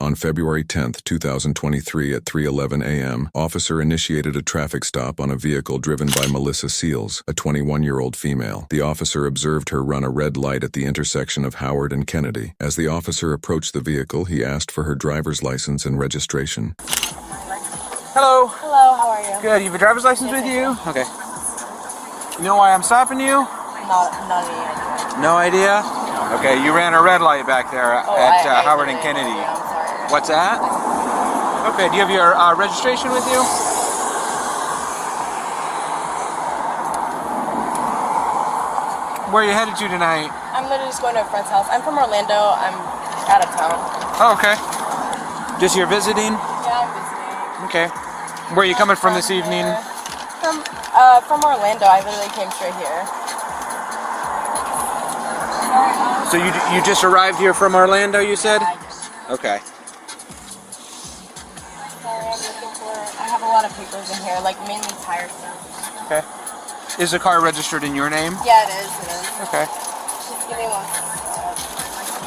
On February 10, 2023 at 3:11 a.m., officer initiated a traffic stop on a vehicle driven by Melissa Seals, a 21-year-old female. The officer observed her run a red light at the intersection of Howard and Kennedy. As the officer approached the vehicle, he asked for her driver's license and registration. Hello. Hello, how are you? Good. You have a driver's license with you? Okay. You know why I'm stopping you? Not any idea. No idea? Okay, you ran a red light back there at Howard and Kennedy. I'm sorry. What's that? Okay, do you have your registration with you? Where are you headed to tonight? I'm literally just going to a friend's house. I'm from Orlando. I'm out of town. Oh, okay. Just you're visiting? Yeah, I'm visiting. Okay. Where are you coming from this evening? From Orlando. I literally came straight here. So you just arrived here from Orlando, you said? Yeah, I just. Okay. Sorry, I'm looking for. I have a lot of papers in here, like mainly tire stuff. Okay. Is the car registered in your name? Yeah, it is. It is. Okay. Just give me one second.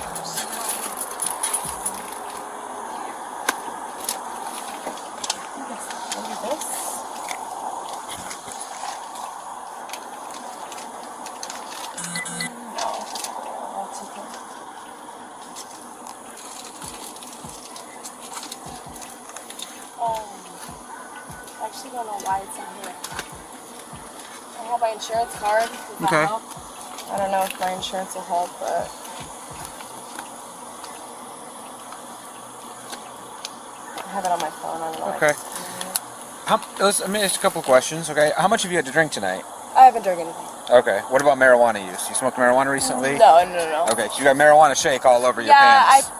What is this? I actually don't know why it's in here. I have my insurance card. Does that Okay. help? I don't know if my insurance will help, but I have it on my phone. I don't know. Okay. Let me ask a couple of questions, okay? How much have you had to drink tonight? I haven't drank anything. Okay. What about marijuana use? You smoked marijuana recently? No. Okay, so you got marijuana shake all over your Yeah, pants.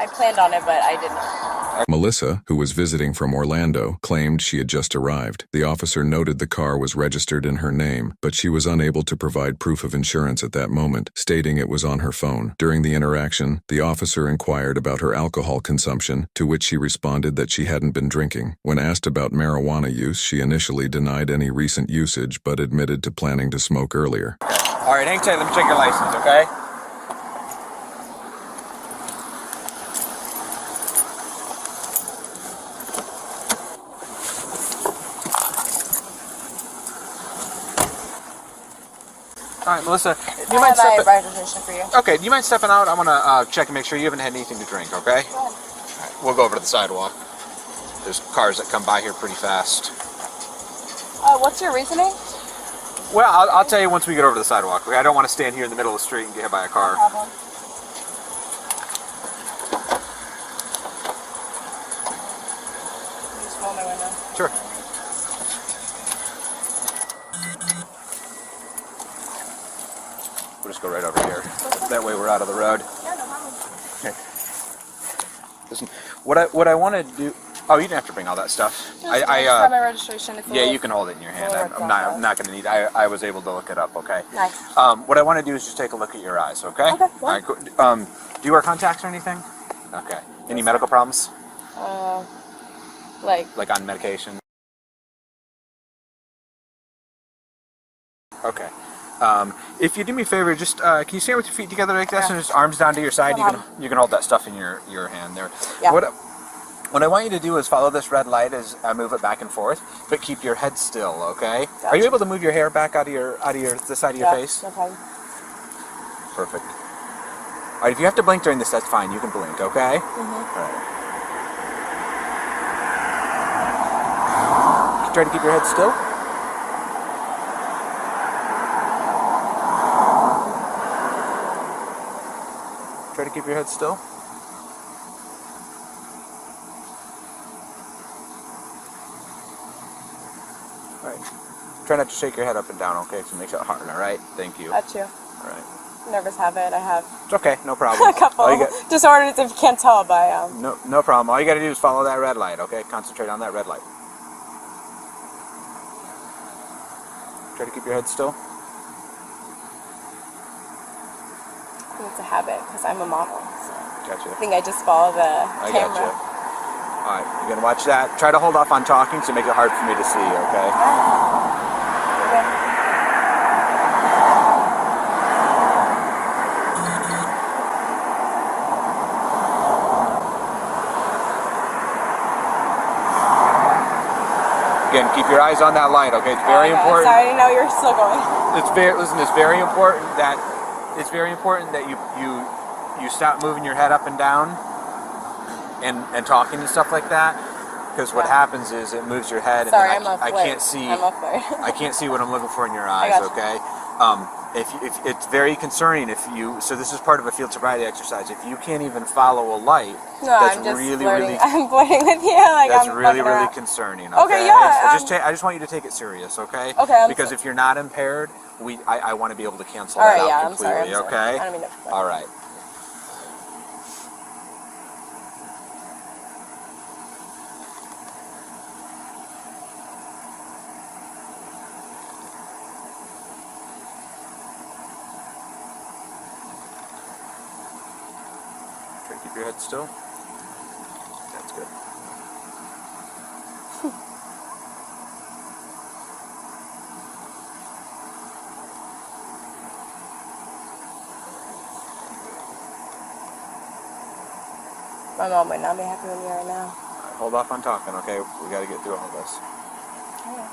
I planned on it, but I didn't. Melissa, who was visiting from Orlando, claimed she had just arrived. The officer noted the car was registered in her name, but she was unable to provide proof of insurance at that moment, stating it was on her phone. During the interaction, the officer inquired about her alcohol consumption, to which she responded that she hadn't been drinking. When asked about marijuana use, she initially denied any recent usage, but admitted to planning to smoke earlier. All right, hang tight. Let me check your license, okay? All right, Melissa, do you mind I have stepping? my registration for you. Okay, do you mind stepping out? I want to check and make sure you haven't had anything to drink, okay? Go ahead. All right, we'll go over to the sidewalk. There's cars that come by here pretty fast. What's your reasoning? Well, I'll tell you once we get over to the sidewalk. Okay? I don't want to stand here in the middle of the street and get hit by a car. No problem. Just roll my window. Sure. We'll just go right over here. That way we're out of the road. Yeah, no problem. Okay. Listen, what I want to do. Oh, you didn't have to bring all that stuff. I have my registration. It's a Yeah, little- you can hold it in your hand. little I'm not going to need. I was able to look it up. Okay. Nice. What I want to do is just take a look at your eyes. Okay. Okay, All right. Cool. Do you wear contacts or anything? Okay. Any medical problems? Like Like on medication? Okay. If you do me a favor, just can you stand with your feet together like this, Yeah. and just arms down to your side? No You can hold that stuff in your hand there. Yeah. What I want you to do is follow this red light as I move it back and forth, but keep your head still. Okay. Gotcha. Are you able to move your hair back out of the side of your yeah, face? no problem. Perfect. All right. If you have to blink during this, that's fine. You can blink. Okay. All right. Try to keep your head still. Try to keep your head still. All right. Try not to shake your head up and down, okay? So it makes it hard, all right? Thank you. Got you. All right. Nervous habit. I have It's okay. No problem. a couple All you got- disorders if you can't tell by No problem. All you got to do is follow that red light, okay? Concentrate on that red light. Try to keep your head still. I think it's a habit because I'm a model. So Gotcha. I think I just follow the I camera. gotcha. All right, you're gonna watch that. Try to hold off on talking, so make it hard for me to see. Okay. Okay. Again, keep your eyes on that light, okay? It's very important. Sorry, I didn't know you were still going. It's very important that you stop moving your head up and down and talking and stuff like that. Because what happens is it moves your head, Sorry, and I can't see. I can't see what I'm looking for in your eyes. Okay. If it's very concerning so this is part of a field sobriety exercise. If you can't even follow a light, that's I'm just really I'm flirting with you. Like, that's I'm really concerning. Okay. I just want you to take it serious. Okay. Okay. Because if you're not impaired, I want to be able to cancel that out completely. I'm sorry. Okay. I don't mean to. All right. Keep your head still. That's good. My mom would not be happy with me right now. Hold off on talking, okay? We got to get through all this. Okay.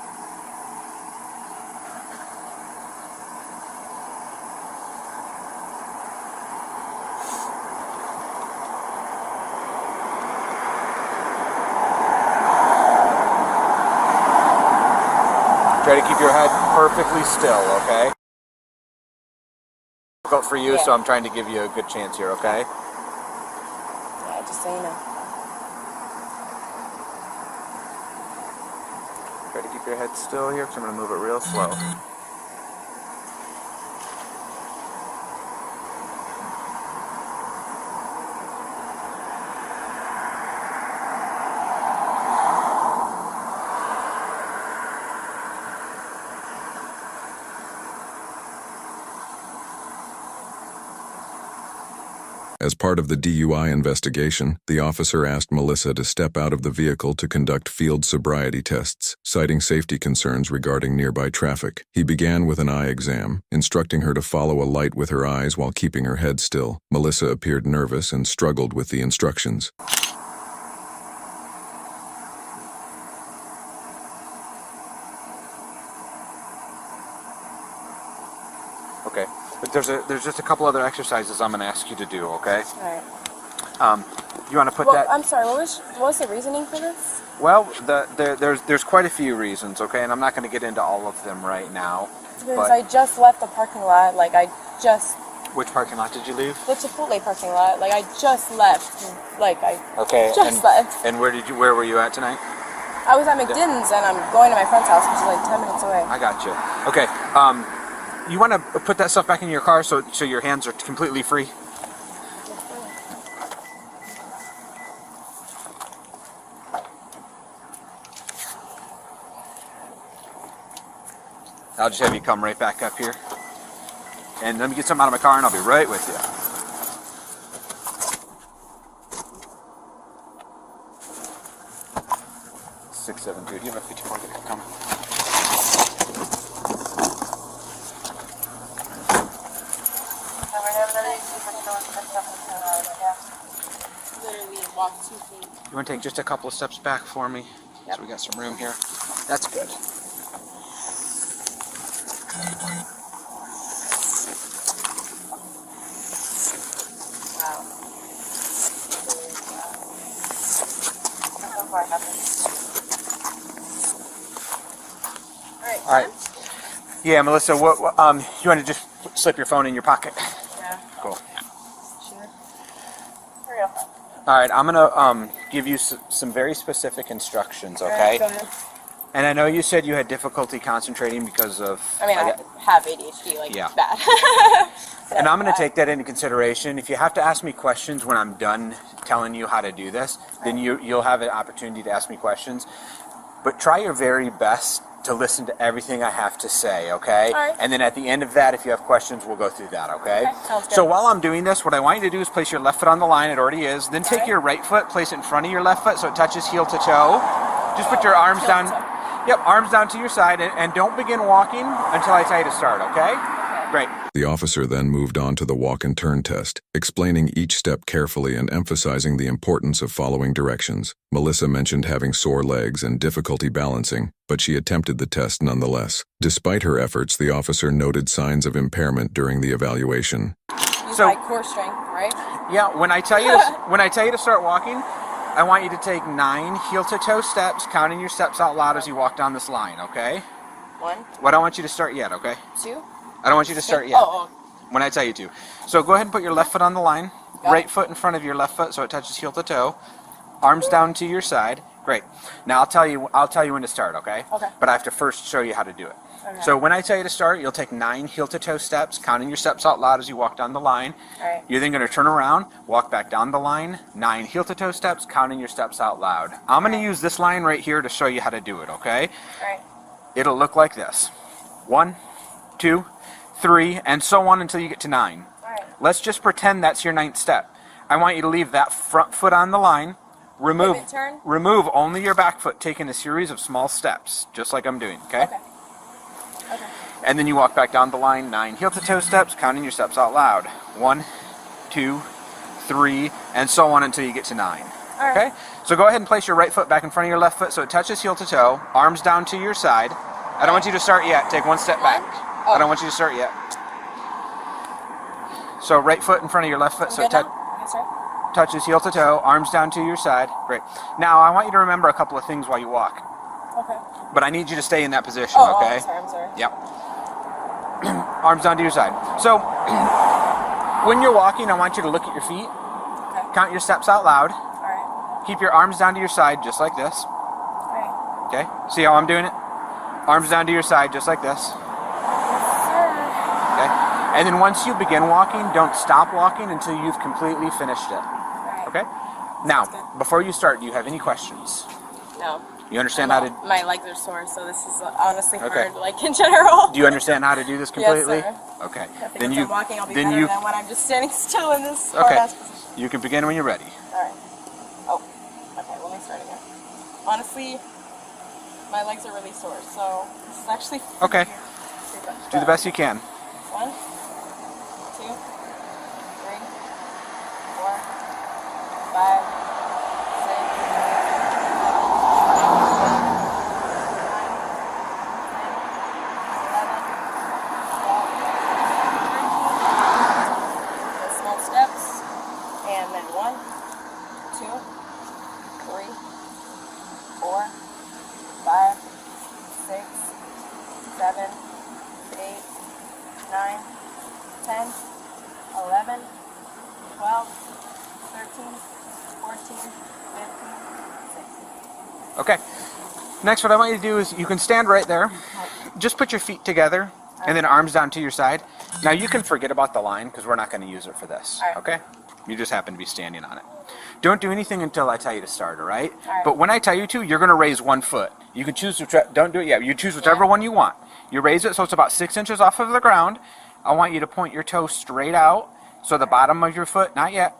Try to keep your head perfectly still, okay? Difficult for you, so I'm trying to give you a good chance here, okay? Yeah, just so you know. Try to keep your head still here, because I'm going to move it real slow. As part of the DUI investigation, the officer asked Melissa to step out of the vehicle to conduct field sobriety tests, citing safety concerns regarding nearby traffic. He began with an eye exam, instructing her to follow a light with her eyes while keeping her head still. Melissa appeared nervous and struggled with the instructions. Okay. But there's just a couple other exercises I'm going to ask you to do, okay? All right. You want to put that... I'm sorry, what was the reasoning for this? Well, there's quite a few reasons, okay? And I'm not going to get into all of them right now. Because I just left the parking lot, like I just... Which parking lot did you leave? The Chipotle parking lot, like I just left, like I just left. And where were you at tonight? I was at McDinton's and I'm going to my friend's house, which is like 10 minutes away. I got you. Okay, you want to put that stuff back in your car so your hands are completely free? I'll just have you come right back up here. And let me get something out of my car and I'll be right with you. Six, 7, 2. Do you have a 54 that can come? Literally walk 2 feet. You want to take just a couple of steps back for me? Yep. So we got some room here. That's good. Wow. So far, nothing. All right. Yeah, Melissa, you want to just slip your phone in your pocket? Yeah. Cool. Sure. Hurry up. All right, I'm gonna give you some very specific instructions, okay? All right, go ahead. And I know you said you had difficulty concentrating because of... I mean, I have ADHD, like, bad. And I'm going to take that into consideration. If you have to ask me questions when I'm done telling you how to do this, then you'll have an opportunity to ask me questions. But try your very best to listen to everything I have to say, okay? All right. And then at the end of that, if you have questions, we'll go through that, okay? Sounds good. So while I'm doing this, what I want you to do is place your left foot on the line. It already is. Then take your right foot, place it in front of your left foot so it touches heel to toe. Just put your arms down. Yep, arms down to your side, and don't begin walking until I tell you to start, okay? Great. The officer then moved on to the walk and turn test. explaining each step carefully and emphasizing the importance of following directions. Melissa mentioned having sore legs and difficulty balancing, but she attempted the test nonetheless. Despite her efforts, the officer noted signs of impairment during the evaluation. Use my core strength, right? Yeah, when I tell you to start walking, I want you to take 9 heel-to-toe steps, counting your steps out loud as you walk down this line, okay? 1. Well, I don't want you to start yet, okay? 2. I don't want you to start yet. Oh. When I tell you to. So go ahead and put your left foot on the line. Right foot in front of your left foot so it touches heel to toe. Arms down to your side. Great. Now I'll tell you when to start, okay? Okay. But I have to first show you how to do it. Okay. So when I tell you to start, you'll take 9 heel to toe steps, counting your steps out loud as you walk down the line. All right. You're then going to turn around, walk back down the line, 9 heel to toe steps, counting your steps out loud. I'm going to use this line right here to show you how to do it, okay? All right. It'll look like this. 1, 2, 3, and so on until you get to 9. Alright. Let's just pretend that's your 9th step. I want you to leave that front foot on the line. Remove only your back foot, taking a series of small steps, just like I'm doing, okay? Okay. And then you walk back down the line, 9 heel-to-toe steps, counting your steps out loud. 1, 2, 3, and so on until you get to 9. Alright. Okay? So go ahead and place your right foot back in front of your left foot so it touches heel-to-toe, arms down to your side. I don't want you to start yet. Take 1 step back. I don't want you to start yet. So right foot in front of your left foot so it touches heel to toe, arms down to your side. Great. Now I want you to remember a couple of things while you walk. Okay. But I need you to stay in that position, okay? I'm sorry. Yep. Arms down to your side. So when you're walking, I want you to look at your feet. Okay. Count your steps out loud. Alright. Keep your arms down to your side just like this. Alright. Okay? See how I'm doing it? Arms down to your side just like this. Okay? And then once you begin walking, don't stop walking until you've completely finished it. Okay? Now, before you start, do you have any questions? No. You understand how to... My legs are sore, so this is honestly hard, like in general. Do you understand how to do this completely? Yes, sir. Okay. Then I'm walking, I'll be better than when I'm just standing still in this hard-ass position. You can begin when you're ready. Alright. Oh, okay, let me start again. Honestly, my legs are really sore, so this is actually... Okay. Do the best you can. 1, 2, 3, 4, 5, 6, 7, 8, 9, 10, 11, 12, 13. The small steps, and then 1, 2, 3, 4, 5, 6, 7, 8, 9, 10, 11, 12, 13, 14, 15, 16. Okay. Next, what I want you to do is you can stand right there. Just put your feet together and then arms down to your side. Now you can forget about the line because we're not going to use it for this. Okay? You just happen to be standing on it. Don't do anything until I tell you to start, all right? But when I tell you to, you're going to raise 1 foot. You can choose to, don't do it yet. You choose whichever one you want. You raise it so it's about 6 inches off of the ground. I want you to point your toe straight out. So the bottom of your foot, not yet.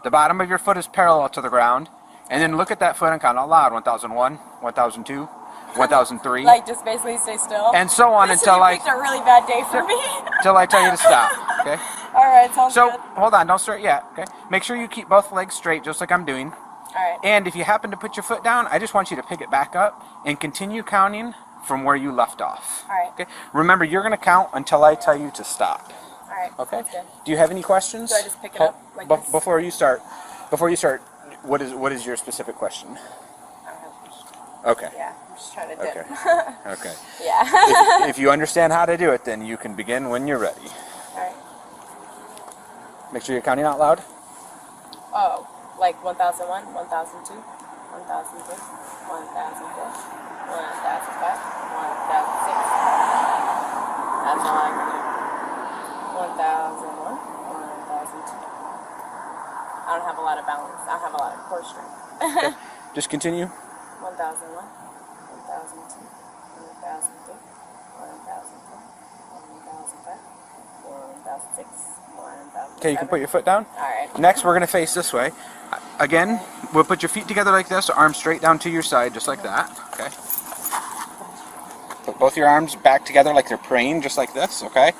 The bottom of your foot is parallel to the ground. And then look at that foot and count out loud. 1001, 1002, 1003. Like just basically stay still. And so on until I... It's a really bad day for me. Until I tell you to stop, okay? Alright, sounds good. So, hold on, don't start yet, okay? Make sure you keep both legs straight, just like I'm doing. Alright. And if you happen to put your foot down, I just want you to pick it back up and continue counting from where you left off. Alright. Okay? Remember, you're going to count until I tell you to stop. Alright, Okay? sounds good. Do you have any questions? Do I just pick it up like this? Before you start, what is your specific question? I don't have a question. Okay. Yeah, I'm just trying to dip. Okay. Okay. Yeah. If you understand how to do it, then you can begin when you're ready. Alright. Make sure you're counting out loud. Oh, like 1001, 1002, 1003, 1004, 1005, 1006. That's all I can do. 1001, 1002. I don't have a lot of balance. I don't have a lot of core strength. Okay. Just continue. 1001, 1002, 1003, 1004, 1005, 1006, 1007. Okay, you can put your foot down. Alright. Next, we're going to face this way. Again, we'll put your feet together like this, arms straight down to your side, just like that. Okay. Put both your arms back together like they're praying, just like this, okay?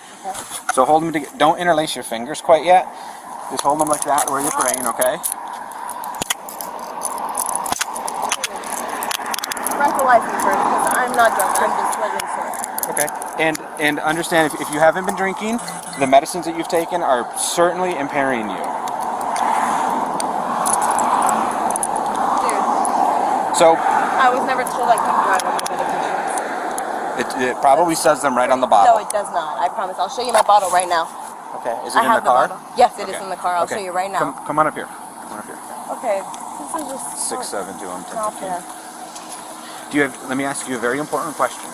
So hold them together. Don't interlace your fingers quite yet. Just hold them like that where you're praying, okay? Breathalyze me first, because I'm not drunk. I'm just slightly sore. Okay. And understand, if you haven't been drinking, the medicines that you've taken are certainly impairing you. Dude. So I was never told I couldn't drive on my medications. it probably says them right on the bottle. No, it does not. I promise. I'll show you my bottle right now. Okay. Is it I in have the car? bottle. Yes, it is Okay. in the car. I'll Okay. show you right now. Come on up here. Come on up here. Okay. This is just 672 on 10. not fair. Do you have? Let me ask you a very important question.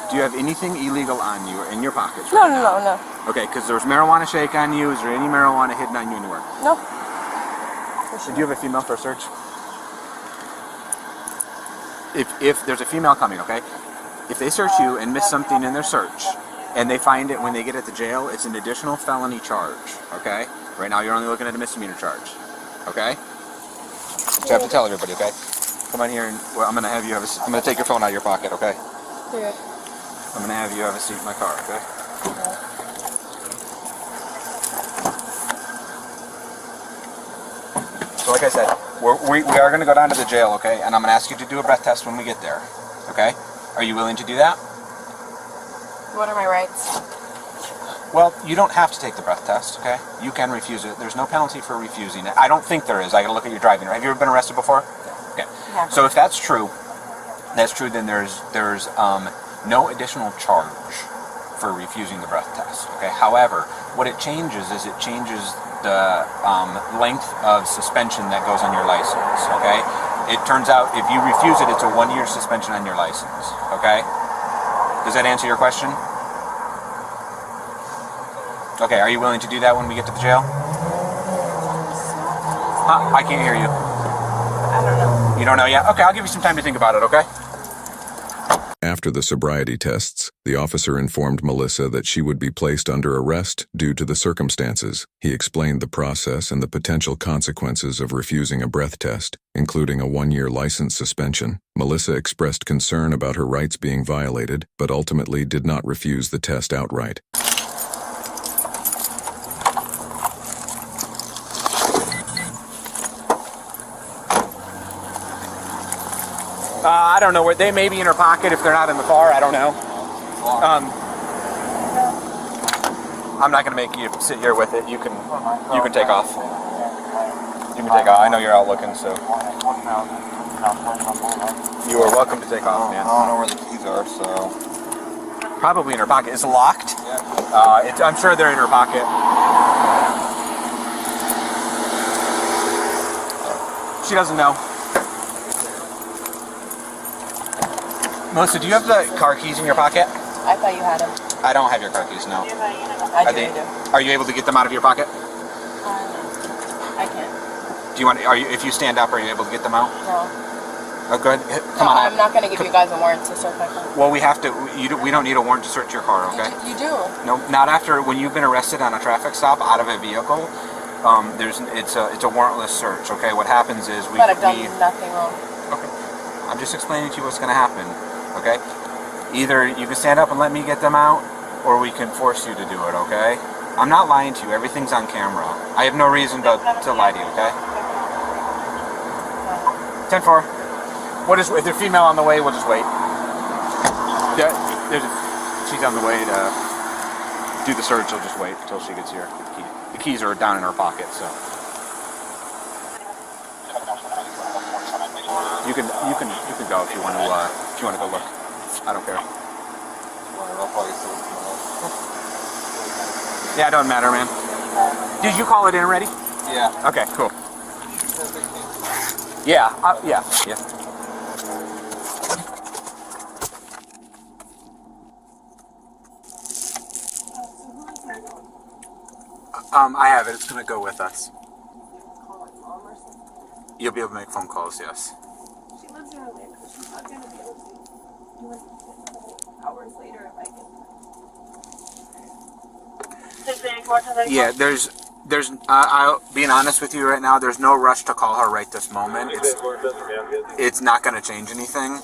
Do you have anything illegal on you or in your pockets? No, right no, now? no, no. Okay, because there's marijuana shake on you. Is there any marijuana hidden on you anywhere? No. Do you have a female for a search? If there's a female coming, okay? If they search you and miss something in their search, and they find it when they get at the jail, it's an additional felony charge, okay? Right now you're only looking at a misdemeanor charge, okay? So you have to tell everybody, okay? Come on here and well, I'm gonna have you have I'm gonna take your phone out of your pocket, okay? Dude. I'm gonna have you have a seat in my car, okay? So like I said, we are gonna go down to the jail, okay? And I'm gonna ask you to do a breath test when we get there, okay? Are you willing to do that? What are my rights? Well, you don't have to take the breath test, okay? You can refuse it. There's no penalty for refusing it. I don't think there is. I gotta look at your driving. Have you ever been arrested before? Okay. Yeah. So if that's true, then there's no additional charge for refusing the breath test, okay? However, what it changes is it changes the length of suspension that goes on your license, okay? It turns out if you refuse it, it's a 1-year suspension on your license, okay? Does that answer your question? Okay, are you willing to do that when we get to the jail? I can't hear you. I don't know. You don't know yet? Okay, I'll give you some time to think about it, okay? After the sobriety tests, the officer informed Melissa that she would be placed under arrest due to the circumstances. He explained the process and the potential consequences of refusing a breath test, including a 1-year license suspension. Melissa expressed concern about her rights being violated, but ultimately did not refuse the test outright. I don't know where they may be in her pocket if they're not in the car. I don't know. I'm not going to make you sit here with it. You can take off. You can take off. I know you're out looking, so you are welcome to take off, man. I don't know where the keys are, so Probably in her pocket. Is it locked? yeah. I'm sure they're in her pocket. She doesn't know. Melissa, do you have the car keys in your pocket? I thought you had them. I don't have your car keys, no. I do. Are you able to get them out of your pocket? I can't. Do you want? If you stand up, are you able to get them out? No. Oh, good. Come No, on. I'm not going to give you guys a warrant to search my car. Well, we have to. We don't need a warrant to search your car, okay? You do. No, not after when you've been arrested on a traffic stop out of a vehicle. It's a warrantless search, okay? What happens is But I've done nothing wrong. Okay. I'm just explaining to you what's going to happen, okay? Either you can stand up and let me get them out, or we can force you to do it, okay? I'm not lying to you. Everything's on camera. I have no reason to lie to you, okay? 10-4. If there's a female on the way, we'll just wait. She's on the way to do the search. We'll just wait until she gets here. The keys are down in her pocket, so. You can go if you want to go look. I don't care. Yeah, it doesn't matter, man. Did you call it in already? Yeah. Okay, cool. Yeah, yeah. I have it. It's gonna go with us. You'll be able to make phone calls, yes. She lives in Orlando. She's not going to be able to do it hours later if I can. Yeah, there's. I'll being honest with you right now. There's no rush to call her right this moment. It's not going to change anything.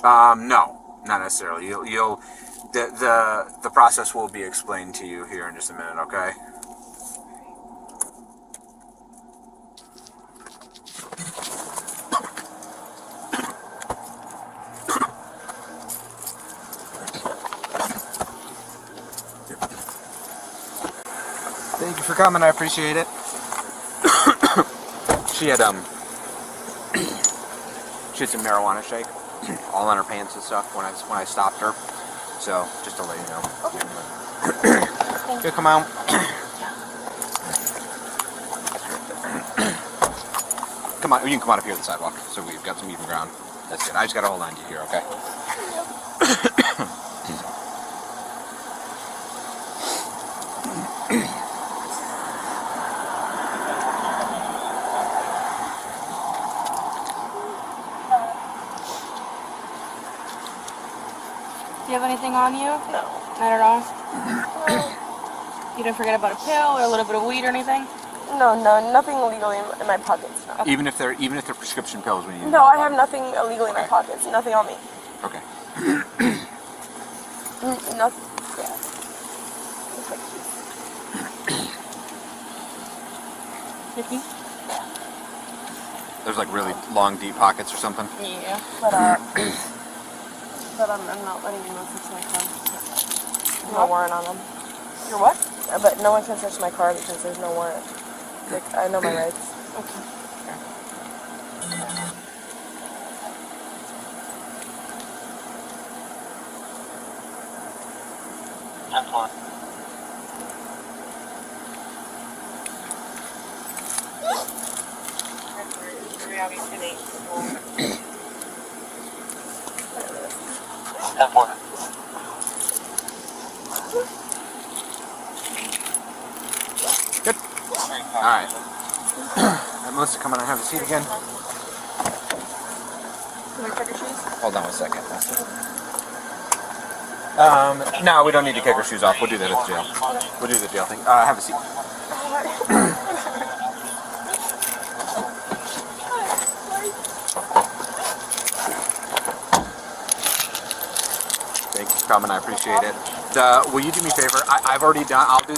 No, not necessarily. The process will be explained to you here in just a minute, okay? Thank you for coming, I appreciate it. She had some marijuana shake all on her pants and stuff when I stopped her. So just to let you know. Okay. Come out. Come on, you can come out up here to the sidewalk, so we've got some even ground. That's good. I just gotta hold on to you here, okay? Do you have anything on you? No. Not at all? You didn't forget about a pill or a little bit of weed or anything? No, nothing illegally in my pockets. No. Even if they're prescription pills, we need. No, I have nothing illegally in my pockets. Nothing on me. Okay. Nothing. Yeah. Just like Vicky? There's like really long, deep pockets or something. Yeah. But I'm not letting anyone touch my car. No warrant on them. Your what? But no one can touch my car because there's no warrant. Like, I know my rights. Okay. Good. All right. Melissa, come on and have a seat again. Can I check your shoes? Hold on 1 second. No, we don't need to kick our shoes off. We'll do that at the jail. We'll do the jail thing. Have a seat. Thank you for coming. I appreciate it. Will you do me a favor? I've already done. I'll do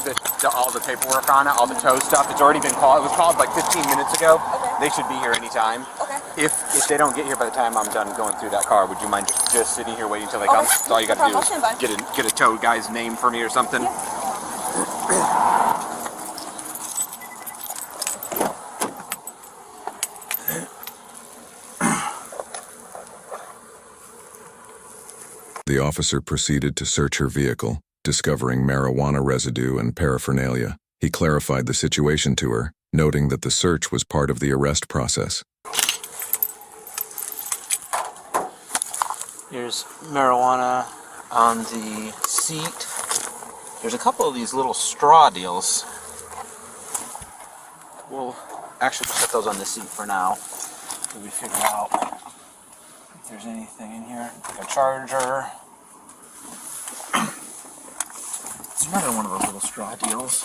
all the paperwork on it, all the tow stuff. It's already been called. It was called like 15 minutes ago. Okay. They should be here anytime. Okay. If they don't get here by the time I'm done going through that car, would you mind just sitting here waiting until they come? Okay. That's all you got to do I'll stand by. is get a tow guy's name for me or something. The officer proceeded to search her vehicle, discovering marijuana residue and paraphernalia. He clarified the situation to her, noting that the search was part of the arrest process. Here's marijuana on the seat. There's a couple of these little straw deals. We'll actually set those on the seat for now. Till we figure out if there's anything in here. Like a charger. It's another one of those little straw deals.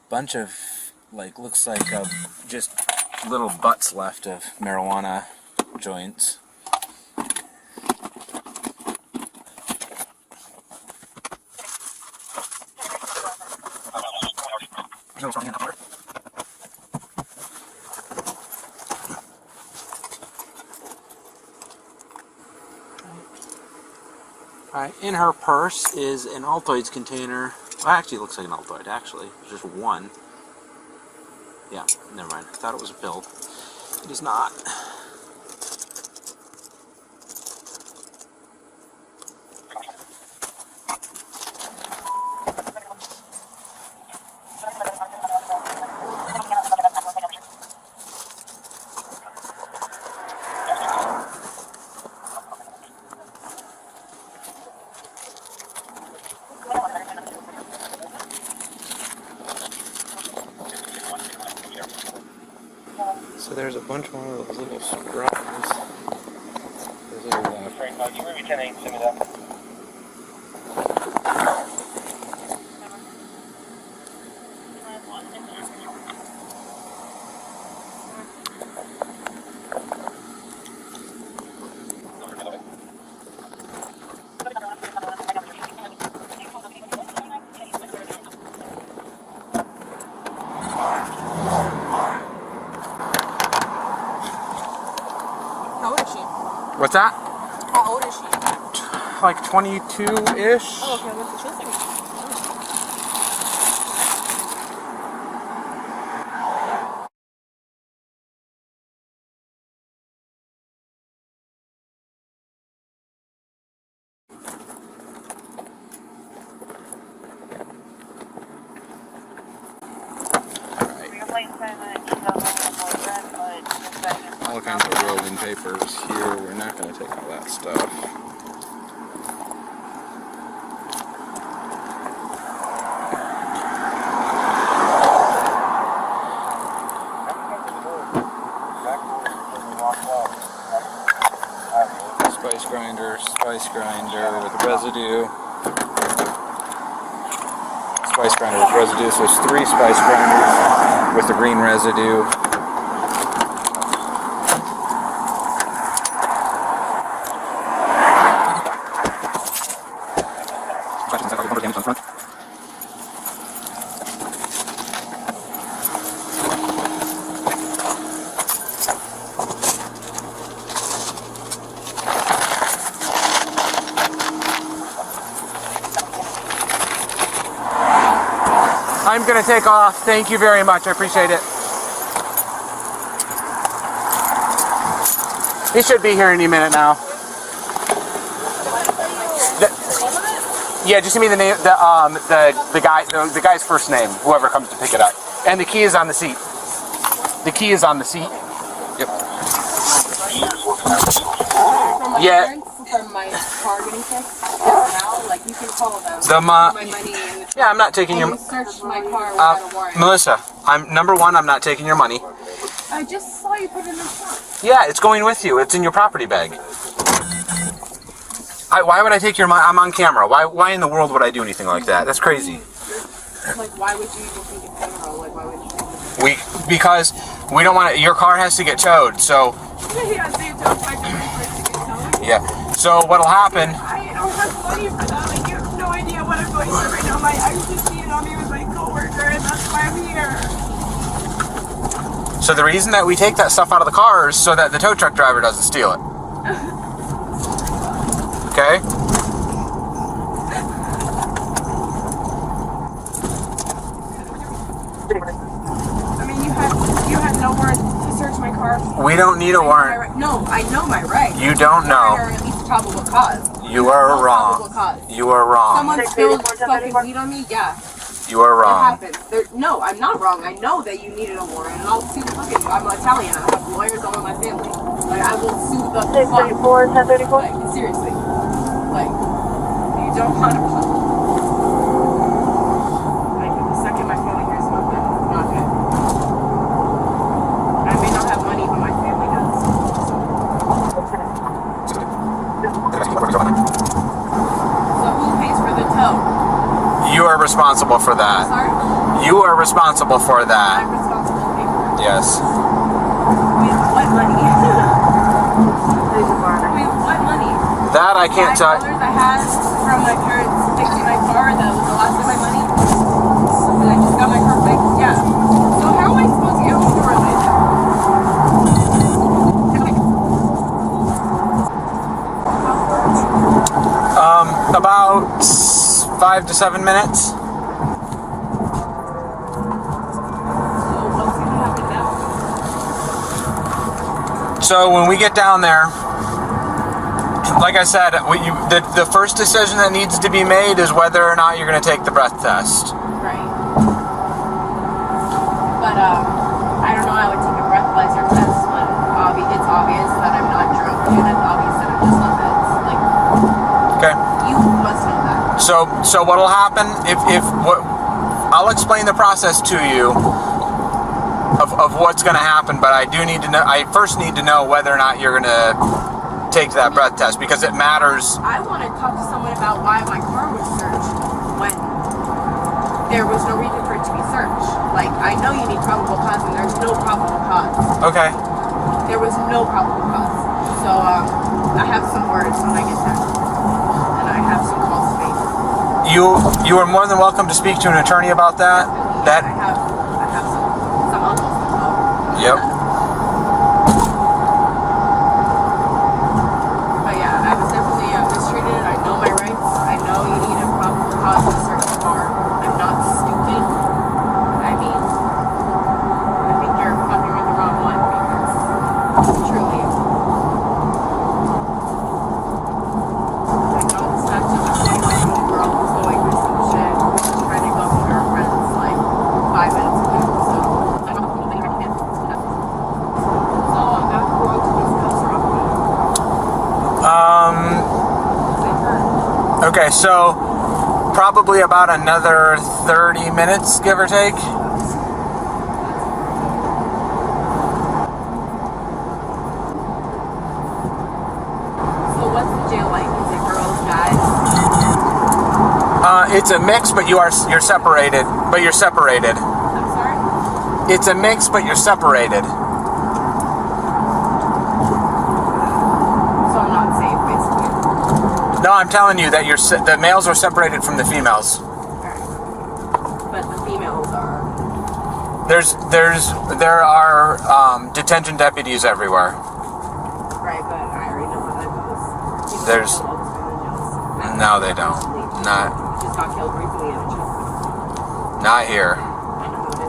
Bunch of, like, looks like just little butts left of marijuana joints. Alright, in her purse is an Altoids container. Well, actually, it looks like an Altoid, actually. There's just one. Yeah, never mind. I thought it was a pill. It is not. So there's a bunch more of those little straws. Those little, Can you maybe 10-8 send me that? How old is she? What's that? How old is she? Like 22-ish. Oh, okay. She looks like All kinds of rolling papers here. We're not going to take all that stuff. Spice grinder with residue. Spice grinder with residue, so it's 3 spice grinders with the green residue. I'm going to take off. Thank you very much. I appreciate it. He should be here any minute now. Yeah, just give me the name, the guy's first name, whoever comes to pick it up. And the key is on the seat. The key is on the seat. Yep. Yeah. From my car getting fixed now, like you can call them. My money and the yeah, I'm not taking your. You searched my car without a warrant. Melissa, number one. I'm not taking your money. I just saw you put it in the trunk. Yeah, it's going with you. It's in your property bag. Why would I take your money? I'm on camera. Why in the world would I do anything like that? That's crazy. Like, why would you even think it's criminal? Like, why would you? Because we don't want to. Your car has to get towed. So. Yeah, so you don't expect your car to get towed? Yeah. So what'll happen? I don't have money for that. Like, you have no idea what I'm going through right now. I was just seeing on me with my coworker, and that's why I'm here. So the reason that we take that stuff out of the car is so that the tow truck driver doesn't steal it. Okay? I mean, you had no warrant to search my car. We don't need a warrant. No, I know my right. You don't know. Or at least probable cause. You are Probable wrong. cause. You are wrong. Someone spilled fucking weed on me? Yeah. You are It wrong. happens. No, I'm not wrong. I know that you needed a warrant, and I'll sue the fucking. I'm Italian. I have lawyers all in my family. Like, I will sue the fuck. 634, 1034. Like, seriously. Like, you don't want to. Like, the second my family hears about that, it's not good. I may not have money, but my family does. So who pays for the tow? You are responsible for that. Sorry? You are responsible for that. I'm responsible to pay for it. Yes. With what money? With what money? That I can't tell. $5 I had from my parents fixing my car. That was the last of my money. And I just got my car fixed. Yeah. So how am I supposed to get home to like About 5 to 7 minutes. So what's gonna happen now? So when we get down there, like I said, the first decision that needs to be made is whether or not you're going to take the breath test. Right. But I don't know. I would take a breathalyzer test when it's obvious that I'm not drunk and it's obvious that I'm just on meds. Like, Okay. you must know that. So what'll happen I'll explain the process to you of what's going to happen, but I do need to know. I first need to know whether or not you're going to take that breath test because it matters. I want to talk to someone about why my car was searched when there was no reason for it to be searched. Like, I know you need probable cause, and there's no probable cause. Okay. There was no probable cause. So I have some words when I get there, and I have some calls to make. You are more than welcome to speak to an attorney about that. I have some uncles that know. Yep. Truly. Like, I was stuck to the same way the girl was going through some shit, trying to go to her friends like 5 minutes ago. So I don't think I can. So I'm not going to discuss her off me. Okay, so probably about another 30 minutes, give or take. So what's the jail like? Is it girls, guys? It's a mix, but you're separated. But you're separated. I'm sorry? It's a mix, but you're separated. So I'm not safe, basically. No, I'm telling you that the males are separated from the females. Alright. But the females are... There are detention deputies everywhere. Right, but I already know how that goes. People There's- get killed all the time in jails. No, they don't. Not Just got killed recently in a jail. not here. I know who it is.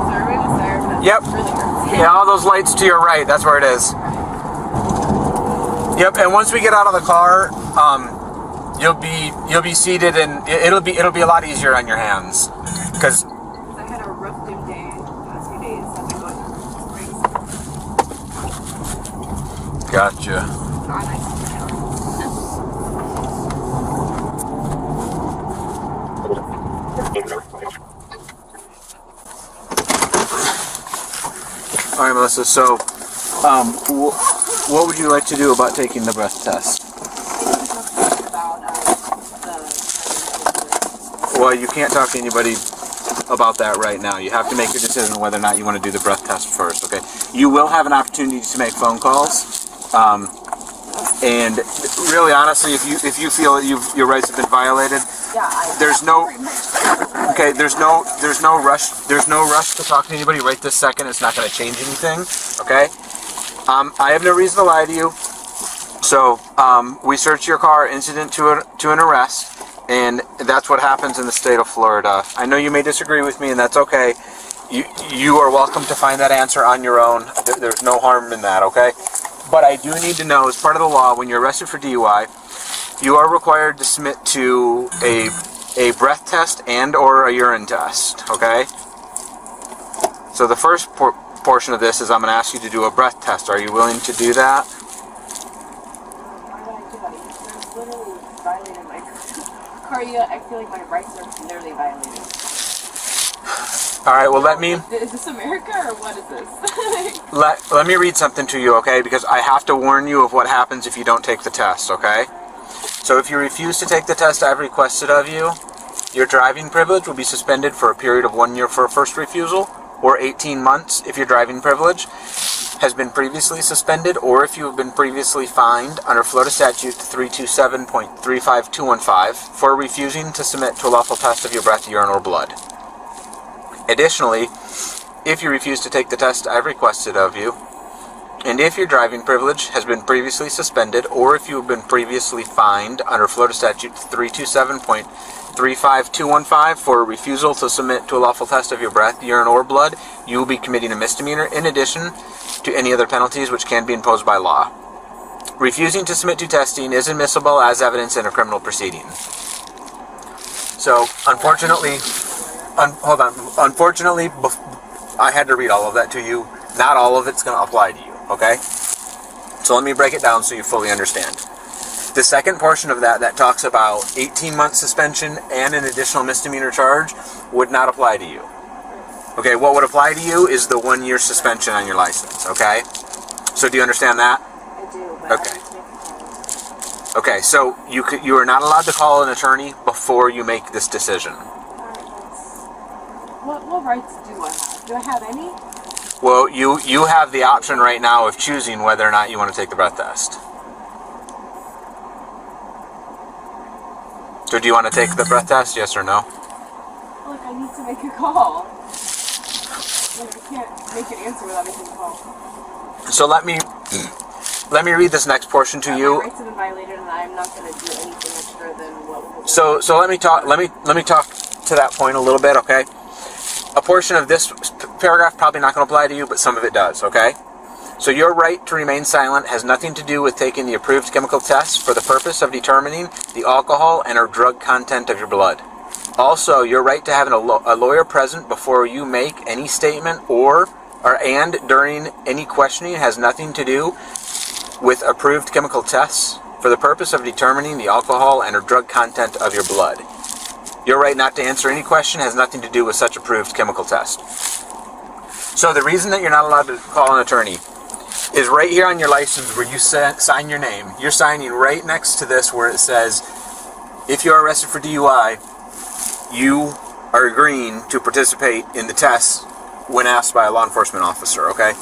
So everybody was there, but Yep. it really hurts. Yeah, all those lights to your right. That's where it is. Yep. And once we get out of the car, you'll be seated, and it'll be a lot easier on your hands, because. I had a rough day the past few days. I've been going through crazy. Gotcha. Not nice. All right, Melissa. So, what would you like to do about taking the breath test? About Well, you can't talk to anybody about that right now. You have to make your decision whether or not you want to do the breath test first, okay? You will have an opportunity to make phone calls. And really, honestly, if you feel that your rights have been violated, there's no rush. There's no rush to talk to anybody right this second. It's not going to change anything, okay? I have no reason to lie to you. So we searched your car incident to an arrest. And that's what happens in the state of Florida. I know you may disagree with me, and that's okay. You are welcome to find that answer on your own. There's no harm in that, okay? But I do need to know, as part of the law, when you're arrested for DUI, you are required to submit to a breath test and or a urine test, okay? So the first portion of this is I'm going to ask you to do a breath test. Are you willing to do that? Why would I do that? There's literally violated my car. I feel like my rights are literally violated. All right, well, let me... Is this America or what is this? Let me read something to you, okay? Because I have to warn you of what happens if you don't take the test, okay? So if you refuse to take the test I've requested of you, your driving privilege will be suspended for a period of 1 year for a first refusal, or 18 months if your driving privilege has been previously suspended, or if you have been previously fined under Florida Statute 327.35215 for refusing to submit to a lawful test of your breath, urine, or blood. Additionally, if you refuse to take the test I've requested of you, and if your driving privilege has been previously suspended, or if you have been previously fined under Florida Statute 327.35215 for refusal to submit to a lawful test of your breath, urine, or blood, you will be committing a misdemeanor in addition to any other penalties which can be imposed by law. Refusing to submit to testing is admissible as evidence in a criminal proceeding. So, unfortunately... hold on. Unfortunately, I had to read all of that to you. Not all of it's going to apply to you, okay? So let me break it down so you fully understand. The second portion of that talks about 18-month suspension and an additional misdemeanor charge would not apply to you. Okay, what would apply to you is the 1 year suspension on your license, okay? So do you understand that? I do, but Okay. Okay, so you are not allowed to call an attorney before you make this decision. What rights do I have? Do I have any? Well, you have the option right now of choosing whether or not you want to take the breath test. So do you want to take the breath test, yes or no? Look, I need to make a call. Like, I can't make an answer without making a call. So let me read this next portion to you. My rights have been violated, and I'm not going to do anything extra than what was. So let me talk to that point a little bit, okay? A portion of this paragraph probably not going to apply to you, but some of it does, okay? So your right to remain silent has nothing to do with taking the approved chemical tests for the purpose of determining the alcohol and or drug content of your blood. Also, your right to have a lawyer present before you make any statement and during any questioning has nothing to do with approved chemical tests for the purpose of determining the alcohol and or drug content of your blood. Your right not to answer any question has nothing to do with such approved chemical test. So the reason that you're not allowed to call an attorney is right here on your license where you sign your name. You're signing right next to this where it says, if you're arrested for DUI, you are agreeing to participate in the tests when asked by a law enforcement officer, okay?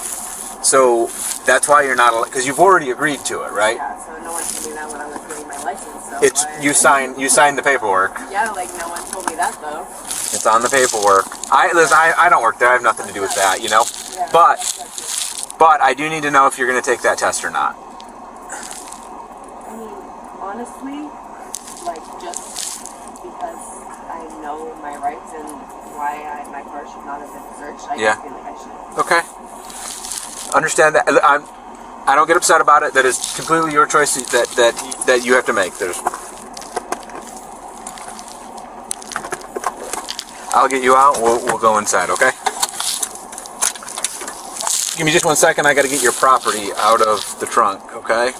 So that's why you're not allowed, because you've already agreed to it, right? Yeah, so no one told me that when I was getting my license. So It's you sign the paperwork. Yeah, like no one told me that though. It's on the paperwork. I don't work there. I have nothing to do with that, you know. Yeah, But I do need to know if you're going to take that test or not. I mean, honestly, like just because I know my rights and why my car should not have been searched, I just feel like I should. Okay. Understand that. I don't get upset about it. That is completely your choice that you have to make. I'll get you out. We'll go inside, okay? Give me just 1 second. I got to get your property out of the trunk, okay?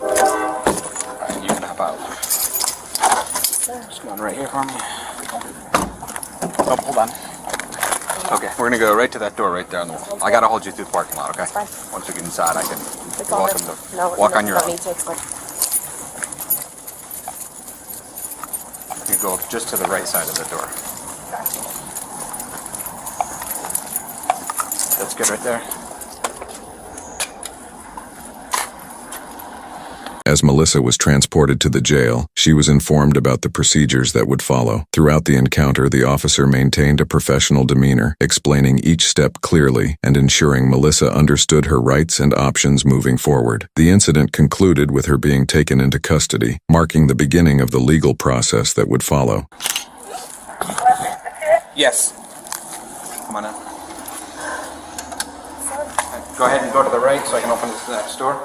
Alright, you can hop out. Just go on right here for me. Oh, hold on. Okay, we're gonna go right to that door right there on the wall. I gotta hold you through the parking lot, okay? It's fine. Once we get inside, I can. It's You're all welcome good. to No, walk no, on your don't own. need to explain. You go just to the right side of the door. That's good right there. As Melissa was transported to the jail, she was informed about the procedures that would follow. Throughout the encounter, the officer maintained a professional demeanor, explaining each step clearly and ensuring Melissa understood her rights and options moving forward. The incident concluded with her being taken into custody, marking the beginning of the legal process that would follow. Yes. Come on in. Go ahead and go to the right so I can open this next door.